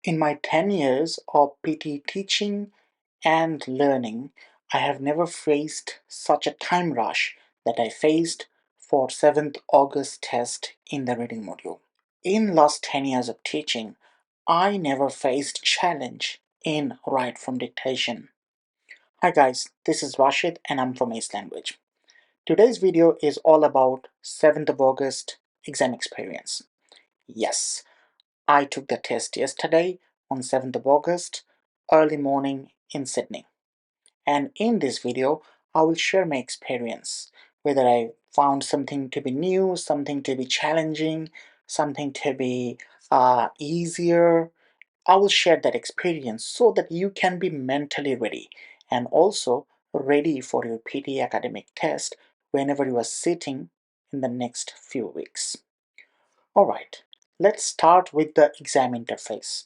In my 10 years of PT teaching and learning, I have never faced such a time rush that I faced for 7th August test in the reading module. In last 10 years of teaching, I never faced challenge in write from dictation. Hi guys, this is Rashid and I'm from Ace Language. Today's video is all about 7th of August exam experience. Yes, I took the test yesterday on 7th of August, early morning in Sydney. And in this video, I will share my experience, whether I found something to be new, something to be challenging, something to be easier. I will share that experience so that you can be mentally ready and also ready for your PTE academic test whenever you are sitting in the next few weeks. Alright, let's start with the exam interface.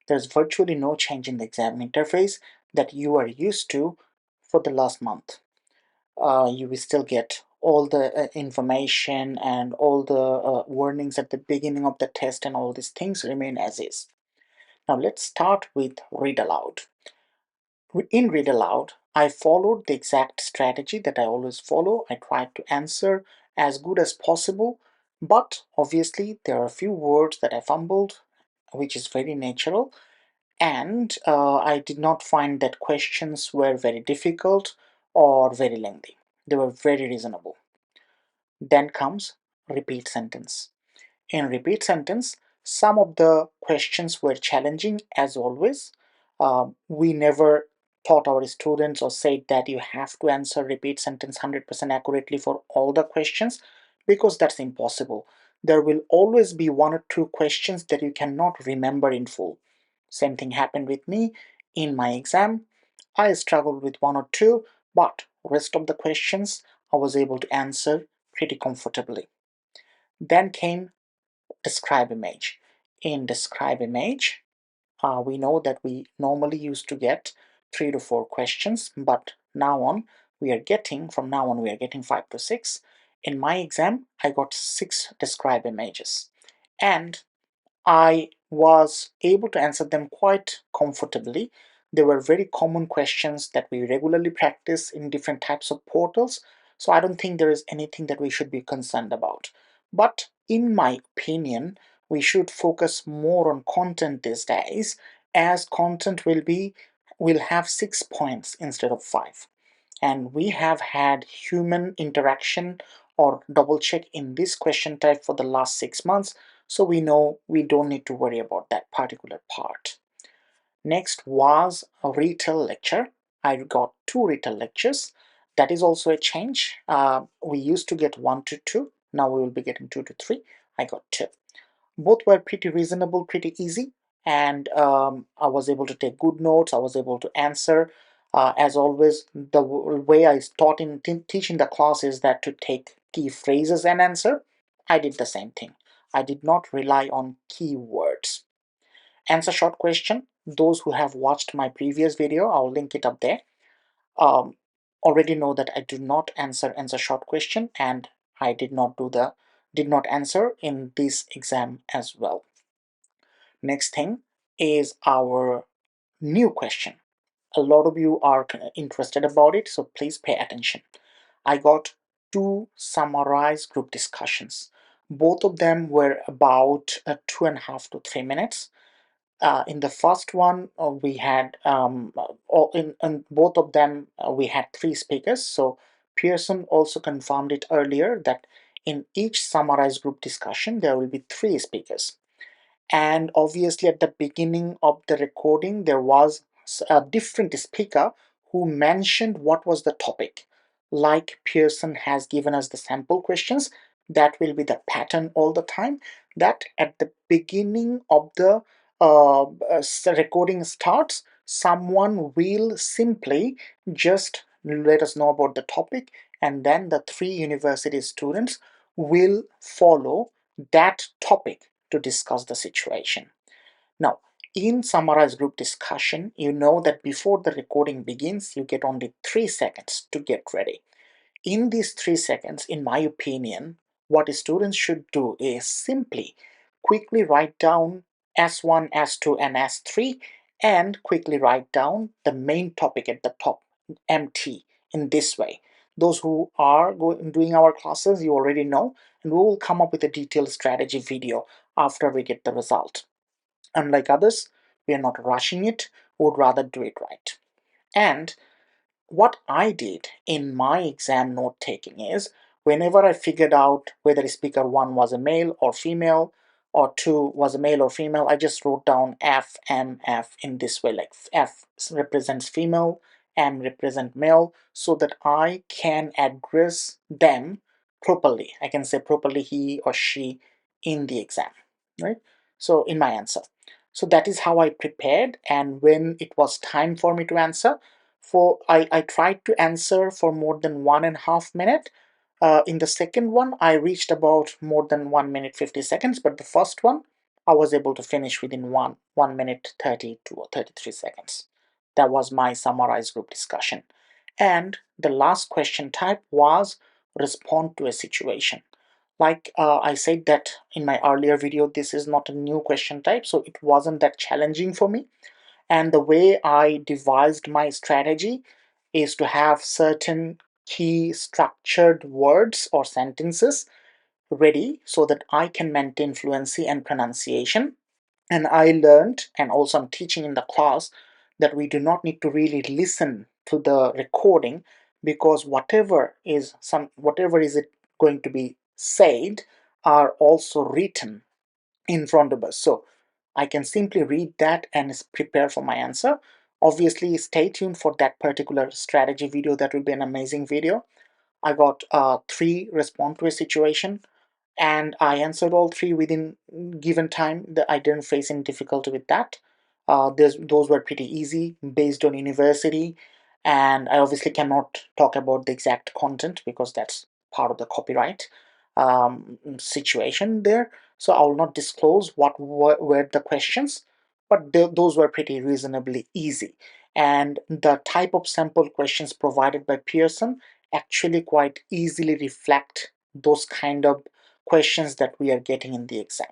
There's virtually no change in the exam interface that you are used to for the last month. You will still get all the information and all the warnings at the beginning of the test, and all these things remain as is. Now let's start with read aloud. In read aloud, I followed the exact strategy that I always follow. I tried to answer as good as possible, but obviously there are a few words that I fumbled, which is very natural, and I did not find that questions were very difficult or very lengthy. They were very reasonable. Then comes repeat sentence. In repeat sentence, some of the questions were challenging as always. We never taught our students or said that you have to answer repeat sentence 100% accurately for all the questions, because that's impossible. There will always be one or two questions that you cannot remember in full. Same thing happened with me in my exam. I struggled with one or two, but rest of the questions I was able to answer pretty comfortably. Then came describe image. In describe image, we know that we normally used to get 3 to 4 questions, but from now on we are getting 5 to 6. In my exam, I got 6 describe images, and I was able to answer them quite comfortably. They were very common questions that we regularly practice in different types of portals, so I don't think there is anything that we should be concerned about. But in my opinion, we should focus more on content these days, as content will have 6 points instead of 5. And we have had human interaction or double check in this question type for the last 6 months, so we know we don't need to worry about that particular part. Next was a retail lecture. I got 2 retail lectures. That is also a change. We used to get 1 to 2, now we will be getting 2 to 3. I got 2. Both were pretty reasonable, pretty easy, and I was able to take good notes. I was able to answer. As always, the way I taught in teaching the class is that to take key phrases and answer. I did the same thing. I did not rely on keywords. Answer short question. Those who have watched my previous video, I'll link it up there, um, already know that I do not answer short question, and I did not answer in this exam as well. Next thing is our new question. A lot of you are interested about it, so please pay attention. I got 2 summarized group discussions. Both of them were about 2.5 to 3 minutes. In the first one, we had in both of them we had 3 speakers. So Pearson also confirmed it earlier that in each summarized group discussion there will be 3 speakers. And obviously at the beginning of the recording there was a different speaker who mentioned what was the topic. Like Pearson has given us the sample questions, that will be the pattern all the time, that at the beginning of the recording starts, someone will simply just let us know about the topic, and then the 3 university students will follow that topic to discuss the situation. Now, in summarized group discussion, you know that before the recording begins, you get only 3 seconds to get ready. In these 3 seconds, in my opinion, what students should do is simply quickly write down S1, S2, and S3, and quickly write down the main topic at the top, MT, in this way. Those who are doing our classes, you already know, and we will come up with a detailed strategy video after we get the result. Unlike others, we are not rushing it, we would rather do it right. And what I did in my exam note taking is whenever I figured out whether speaker 1 was a male or female, or 2 was a male or female, I just wrote down F, M, F in this way, like F represents female, M represent male, so that I can address them properly. I can say properly he or she in the exam, right? So in my answer. So that is how I prepared, and when it was time for me to answer, I tried to answer for more than 1.5 minutes. In the second one, I reached about more than 1 minute 50 seconds, but the first one, I was able to finish within 1 minute 32 or 33 seconds. That was my summarized group discussion. And the last question type was respond to a situation. Like I said that in my earlier video, this is not a new question type, so it wasn't that challenging for me. And the way I devised my strategy is to have certain key structured words or sentences ready so that I can maintain fluency and pronunciation. And I learned, and also I'm teaching in the class, that we do not need to really listen to the recording, because whatever is it going to be said are also written in front of us. So I can simply read that and prepare for my answer. Obviously, stay tuned for that particular strategy video. That will be an amazing video. I got 3 respond to a situation, and I answered all 3 within given time. That I didn't face any difficulty with that. Those were pretty easy based on university, and I obviously cannot talk about the exact content because that's part of the copyright situation there. So I will not disclose what were the questions, but those were pretty reasonably easy. And the type of sample questions provided by Pearson actually quite easily reflect those kind of questions that we are getting in the exam.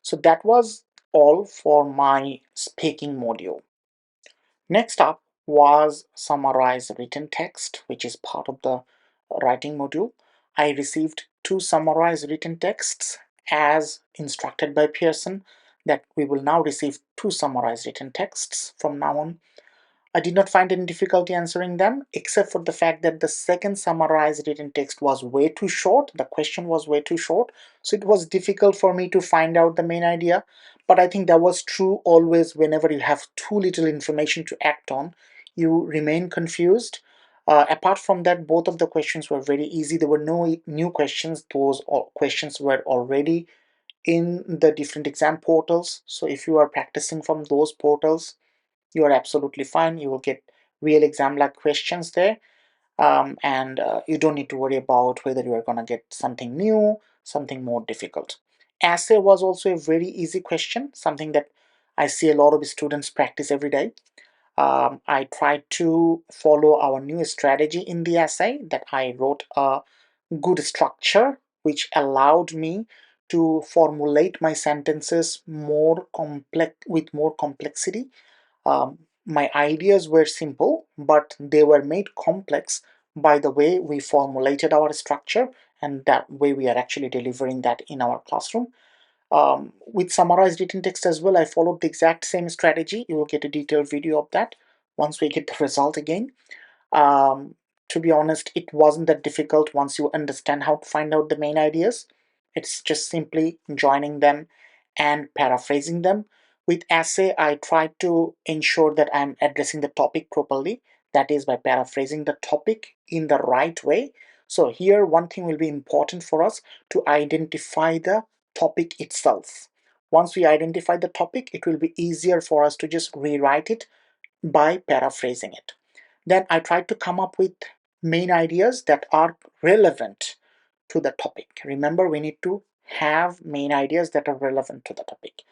So that was all for my speaking module. Next up was summarize written text, which is part of the writing module. I received 2 summarized written texts as instructed by Pearson, that we will now receive 2 summarized written texts from now on. I did not find any difficulty answering them, except for the fact that the second summarized written text was way too short. The question was way too short, so it was difficult for me to find out the main idea. But I think that was true always whenever you have too little information to act on, you remain confused. Apart from that, both of the questions were very easy. There were no new questions. Those questions were already in the different exam portals. So if you are practicing from those portals, you are absolutely fine. You will get real exam like questions there, and you don't need to worry about whether you are going to get something new, something more difficult. Essay was also a very easy question, something that I see a lot of students practice every day. I tried to follow our new strategy in the essay, that I wrote a good structure which allowed me to formulate my sentences more complex, with more complexity. My ideas were simple, but they were made complex by the way we formulated our structure and that way we are actually delivering that in our classroom. With summarized written text as well, I followed the exact same strategy. You will get a detailed video of that once we get the result again. Um, to be honest, it wasn't that difficult once you understand how to find out the main ideas. It's just simply joining them and paraphrasing them. With essay, I try to ensure that I'm addressing the topic properly, that is, by paraphrasing the topic in the right way. So, here, one thing will be important for us to identify the topic itself. Once we identify the topic, it will be easier for us to just rewrite it by paraphrasing it. Then I tried to come up with main ideas that are relevant to the topic. Remember, we need to have main ideas that are relevant to the topic.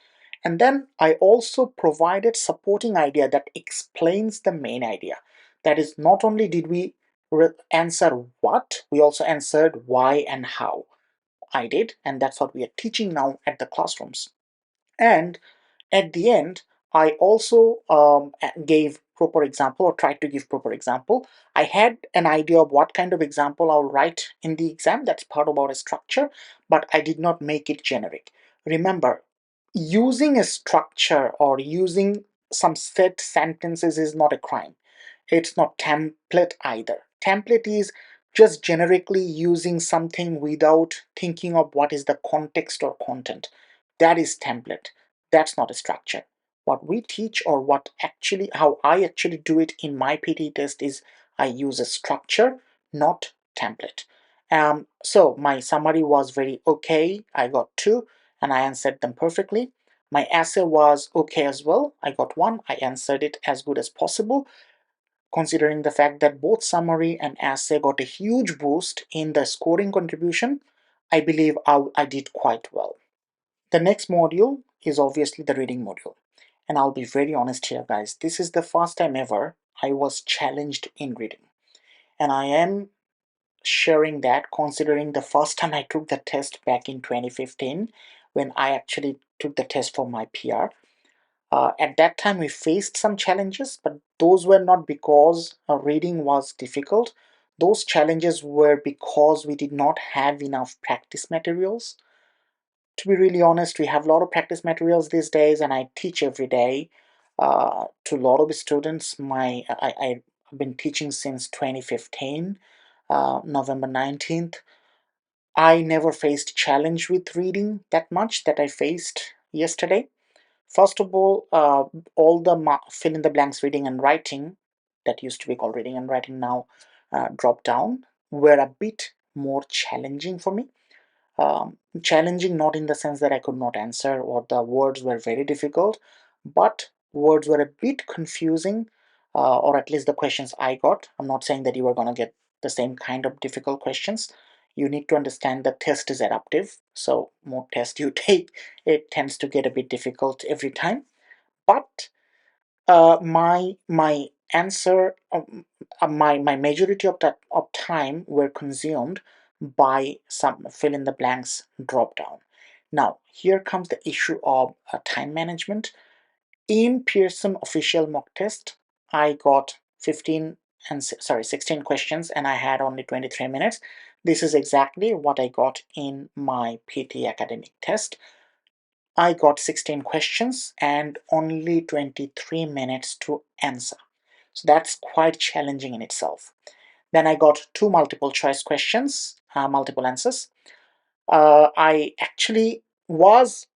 And then I also provided supporting idea that explains the main idea. That is, not only did we answer what, we also answered why and how. I did, and that's what we are teaching now at the classrooms. And At the end, I also gave proper example, or tried to give proper example. I had an idea of what kind of example I'll write in the exam. That's part of our structure, but I did not make it generic. Remember, using a structure or using some set sentences is not a crime. It's not template either. Template is just generically using something without thinking of what is the context or content. That is template. That's not a structure. What we teach, or what actually, how I actually do it in my PT test, is I use a structure, not template. So my summary was very okay. I got 2 and I answered them perfectly. My essay was okay as well. I got 1. I answered it as good as possible. Considering the fact that both summary and essay got a huge boost in the scoring contribution, I believe I did quite well. The next module is obviously the reading module. And I'll be very honest here, guys. This is the first time ever I was challenged in reading. And I am sharing that considering the first time I took the test back in 2015, when I actually took the test for my PR. At that time, we faced some challenges, but those were not because reading was difficult. Those challenges were because we did not have enough practice materials. To be really honest, we have a lot of practice materials these days, and I teach every day to a lot of students. I've been teaching since 2015, November 19th. I never faced challenge with reading that much that I faced yesterday. First of all the fill in the blanks reading and writing, that used to be called reading and writing, now drop down, were a bit more challenging for me. Challenging not in the sense that I could not answer or the words were very difficult, but words were a bit confusing, or at least the questions I got. I'm not saying that you are going to get the same kind of difficult questions. You need to understand the test is adaptive, so more tests you take, it tends to get a bit difficult every time. But my answer, my majority of that of time were consumed by some fill in the blanks drop down. Now here comes the issue of time management. In Pearson official mock test, I got 15 and 16 questions, and I had only 23 minutes. This is exactly what I got in my PT academic test. I got 16 questions and only 23 minutes to answer. So that's quite challenging in itself. Then I got 2 multiple choice questions, multiple answers. I actually was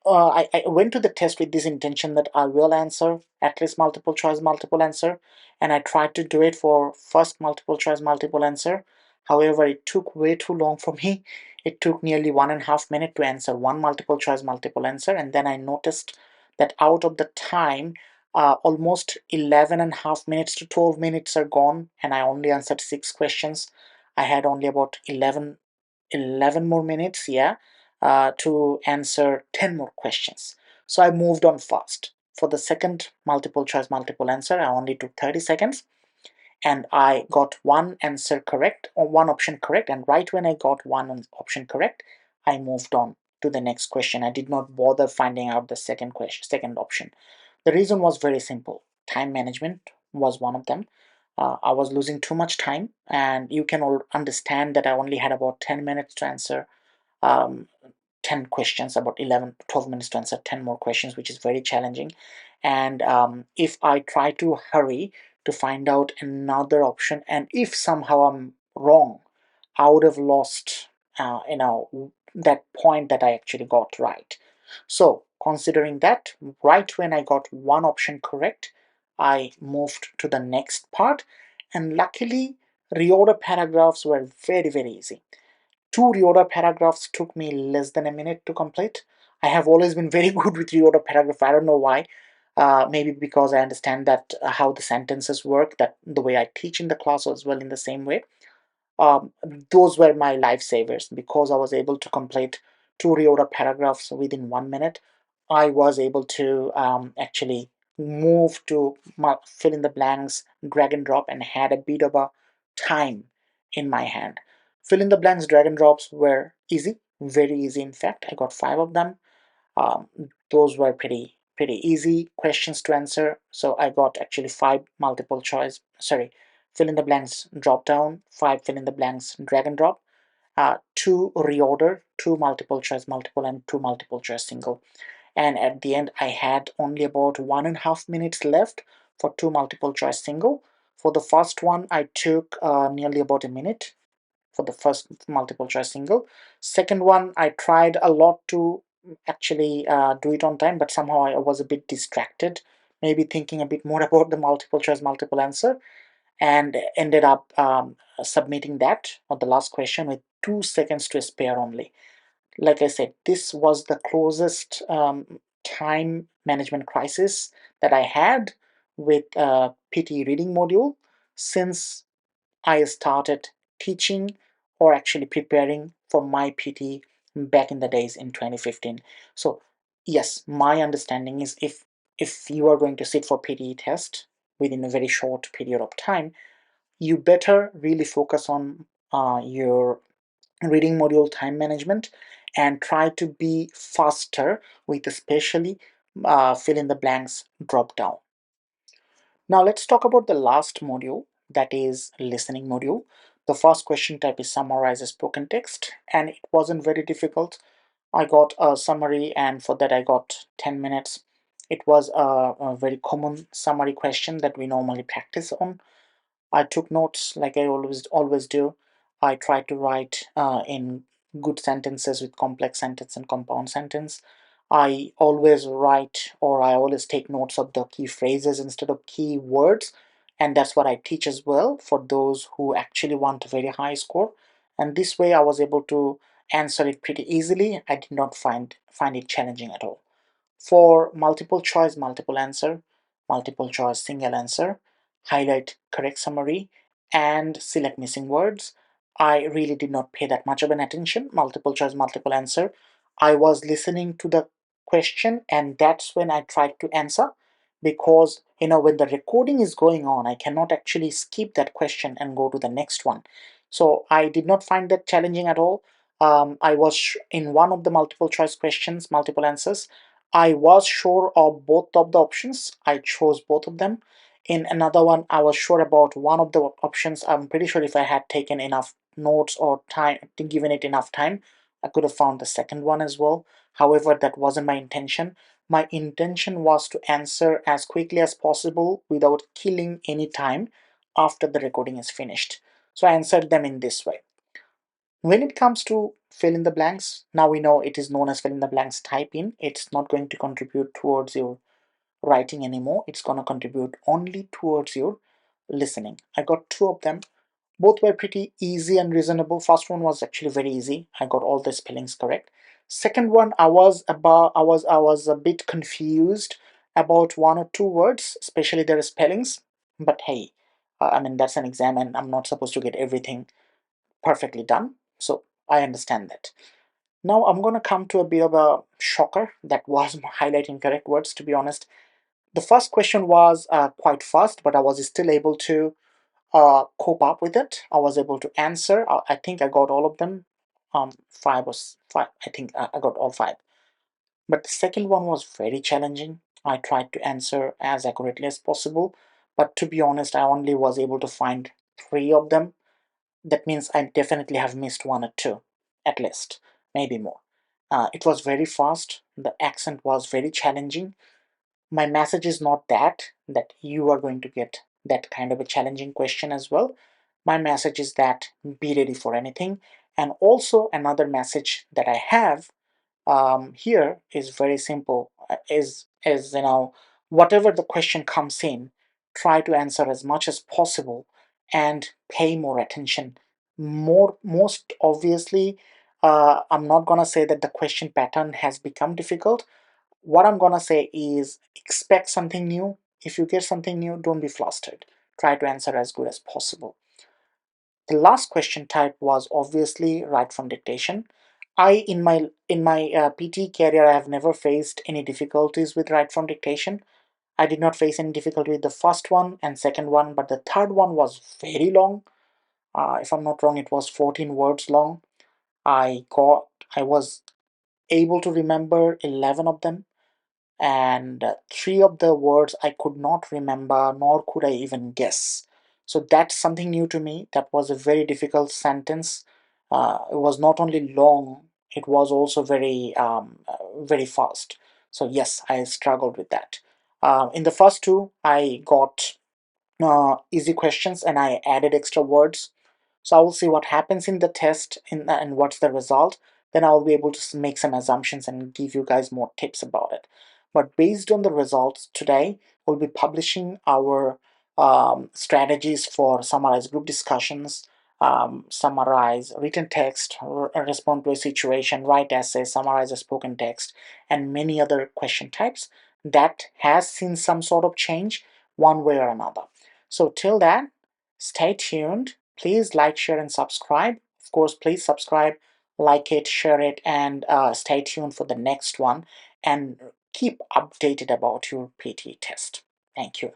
I went to the test with this intention that I will answer at least multiple choice, multiple answer, and I tried to do it for first multiple choice, multiple answer. However, it took way too long for me. It took nearly 1.5 minutes to answer one multiple choice, multiple answer, and then I noticed that out of the time, almost 11.5 minutes to 12 minutes are gone, and I only answered 6 questions. I had only about 11 more minutes, yeah, to answer 10 more questions. So I moved on fast. For the second multiple choice multiple answer, I only took 30 seconds and I got one answer correct, or one option correct, and right when I got one option correct, I moved on to the next question. I did not bother finding out the second question, second option. The reason was very simple. Time management was one of them. I was losing too much time, and you can all understand that I only had about 10 minutes to answer um, 10 questions, about 11 12 minutes to answer 10 more questions, which is very challenging. And if I try to hurry to find out another option, and if somehow I'm wrong, I would have lost that point that I actually got right. So considering that, right when I got one option correct, I moved to the next part, and luckily reorder paragraphs were very easy. 2 reorder paragraphs took me less than a minute to complete. I have always been very good with reorder paragraph. I don't know why. Maybe because I understand that how the sentences work, that the way I teach in the class as well in the same way. Um, those were my lifesavers because I was able to complete 2 reorder paragraphs within 1 minute. I was able to actually move to fill in the blanks, drag and drop, and had a bit of a time in my hand. Fill in the blanks, drag and drops were easy, very easy. In fact, I got 5 of them. Those were pretty pretty easy questions to answer. So I got actually five multiple choice, sorry, fill in the blanks drop down, five fill in the blanks drag and drop, two reorder, two multiple choice multiple, and two multiple choice single. And at the end, I had only about 1.5 minutes left for two multiple choice single. For the first one, I took nearly about a minute for the first multiple choice single. Second one, I tried a lot to actually do it on time, but somehow I was a bit distracted, maybe thinking a bit more about the multiple choice multiple answer, and ended up submitting that on the last question with 2 seconds to spare only. Like I said, this was the closest time management crisis that I had with PTE reading module since I started teaching or actually preparing for my PT back in the days in 2015. So yes, my understanding is if you are going to sit for PTE test within a very short period of time, you better really focus on your reading module time management and try to be faster with especially fill in the blanks drop down. Now let's talk about the last module, that is listening module. The first question type is summarize a spoken text, and it wasn't very difficult. I got a summary, and for that I got 10 minutes. It was a very common summary question that we normally practice on. I took notes like I always do. I tried to write in good sentences with complex sentence and compound sentence. I always write or I always take notes of the key phrases instead of key words, and that's what I teach as well for those who actually want a very high score. And this way I was able to answer it pretty easily. I did not find it challenging at all. For multiple choice, multiple answer, multiple choice, single answer, highlight correct summary, and select missing words, I really did not pay that much of an attention. Multiple choice, multiple answer, I was listening to the question and that's when I tried to answer, because when the recording is going on, I cannot actually skip that question and go to the next one. So I did not find that challenging at all. I was in one of the multiple choice questions, multiple answers, I was sure of both of the options. I chose both of them. In another one, I was sure about one of the options. I'm pretty sure if I had taken enough notes or time, given it enough time, I could have found the second one as well. However, that wasn't my intention. My intention was to answer as quickly as possible without killing any time after the recording is finished. So I answered them in this way. When it comes to fill in the blanks, now we know it is known as fill in the blanks type in. It's not going to contribute towards your writing anymore. It's going to contribute only towards your listening. I got two of them. Both were pretty easy and reasonable. First one was actually very easy. I got all the spellings correct. Second one, I was a bit confused about one or two words, especially their spellings. But hey, I mean that's an exam and I'm not supposed to get everything perfectly done. So I understand that. Now I'm going to come to a bit of a shocker that was highlighting correct words, to be honest. The first question was quite fast, but I was still able to cope up with it. I was able to answer. I think I got all of them. Five was five. I think I got all five. But the second one was very challenging. I tried to answer as accurately as possible, but to be honest, I only was able to find three of them. That means I definitely have missed one or two, at least, maybe more. It was very fast. The accent was very challenging. My message is not that you are going to get that kind of a challenging question as well. My message is that be ready for anything. And also another message that I have here is very simple. Is whatever the question comes in, try to answer as much as possible and pay more attention. Most obviously, I'm not gonna say that the question pattern has become difficult. What I'm gonna say is expect something new. If you get something new, don't be flustered. Try to answer as good as possible. The last question type was obviously write from dictation. I in my PT career I have never faced any difficulties with write from dictation. I did not face any difficulty with the first one and second one, but the third one was very long. If I'm not wrong, it was 14 words long. I was able to remember 11 of them, and three of the words I could not remember, nor could I even guess. So that's something new to me. That was a very difficult sentence. It was not only long, it was also very fast. So yes, I struggled with that. In the first two, I got easy questions and I added extra words. So I will see what happens in the test and what's the result. Then I will be able to make some assumptions and give you guys more tips about it. But based on the results today, we'll be publishing our strategies for summarize group discussions, summarize written text, respond to a situation, write essay, summarize a spoken text, and many other question types that has seen some sort of change one way or another. So till then, stay tuned. Please like, share, and subscribe. Of course, please subscribe, like it, share it, and stay tuned for the next one. And keep updated about your PT test. Thank you.